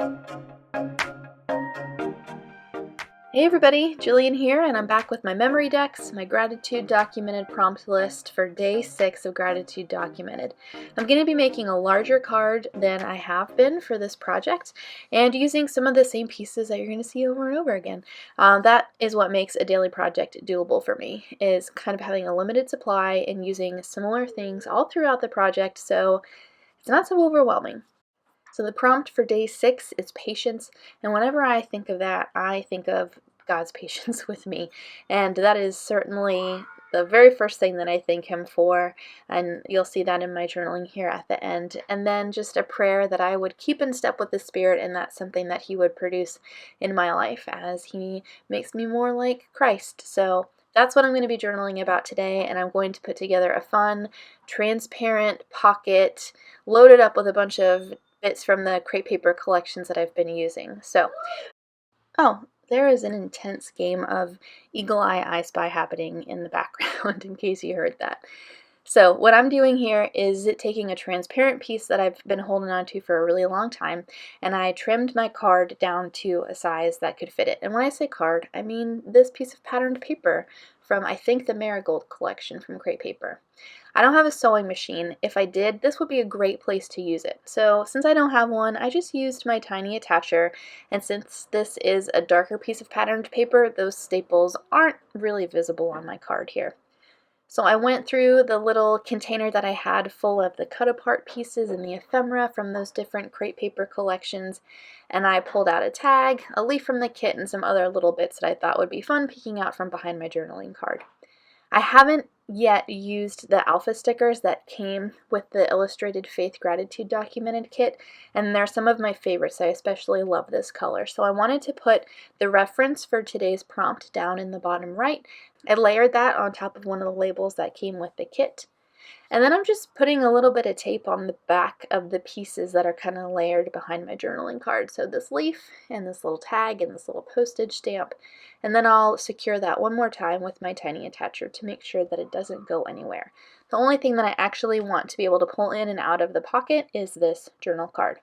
Hey everybody, Jillian here, and I'm back with my Memorydex, my gratitude documented prompt list for day 6 of gratitude documented. I'm going to be making a larger card than I have been for this project, and using some of the same pieces that you're going to see over and over again. That is what makes a daily project doable for me, is kind of having a limited supply and using similar things all throughout the project so it's not so overwhelming. So the prompt for day 6 is patience, and whenever I think of that, I think of God's patience with me, and that is certainly the very first thing that I thank Him for, and you'll see that in my journaling here at the end. And then just a prayer that I would keep in step with the Spirit, and that's something that He would produce in my life as He makes me more like Christ. So that's what I'm going to be journaling about today, and I'm going to put together a fun, transparent pocket loaded up with a bunch of bits from the crepe paper collections that I've been using. So, there is an intense game of Eagle Eye I Spy happening in the background, in case you heard that. So what I'm doing here is taking a transparent piece that I've been holding on to for a really long time, and I trimmed my card down to a size that could fit it. And when I say card, I mean this piece of patterned paper from, I think, the Marigold collection from Crepe Paper. I don't have a sewing machine. If I did, this would be a great place to use it. So since I don't have one, I just used my tiny attacher, and since this is a darker piece of patterned paper, those staples aren't really visible on my card here. So I went through the little container that I had full of the cut apart pieces and the ephemera from those different crepe paper collections, and I pulled out a tag, a leaf from the kit, and some other little bits that I thought would be fun picking out from behind my journaling card. I haven't yet used the alpha stickers that came with the Illustrated Faith Gratitude Documented kit, and they're some of my favorites. I especially love this color. So I wanted to put the reference for today's prompt down in the bottom right. I layered that on top of one of the labels that came with the kit. And then I'm just putting a little bit of tape on the back of the pieces that are kind of layered behind my journaling card. So this leaf and this little tag and this little postage stamp. And then I'll secure that one more time with my tiny attacher to make sure that it doesn't go anywhere. The only thing that I actually want to be able to pull in and out of the pocket is this journal card.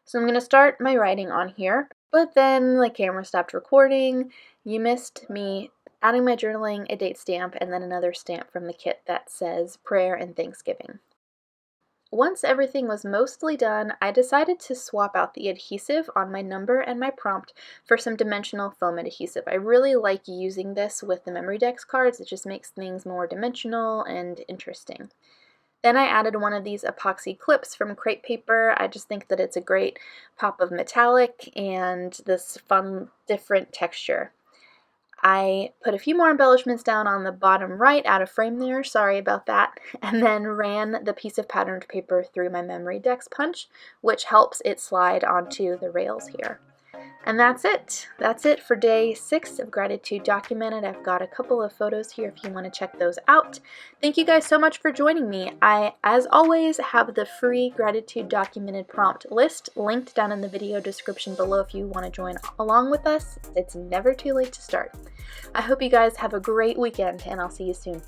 So I'm going to start my writing on here, but then the camera stopped recording. You missed me adding my journaling, a date stamp, and then another stamp from the kit that says prayer and Thanksgiving. Once everything was mostly done, I decided to swap out the adhesive on my number and my prompt for some dimensional foam adhesive. I really like using this with the Memorydex cards. It just makes things more dimensional and interesting. Then I added one of these epoxy clips from Crepe Paper. I just think that it's a great pop of metallic and this fun, different texture. I put a few more embellishments down on the bottom right out of frame there, sorry about that, and then ran the piece of patterned paper through my Memorydex punch, which helps it slide onto the rails here. And that's it. That's it for day 6 of Gratitude Documented. I've got a couple of photos here if you want to check those out. Thank you guys so much for joining me. I, as always, have the free Gratitude Documented prompt list linked down in the video description below if you want to join along with us. It's never too late to start. I hope you guys have a great weekend, and I'll see you soon.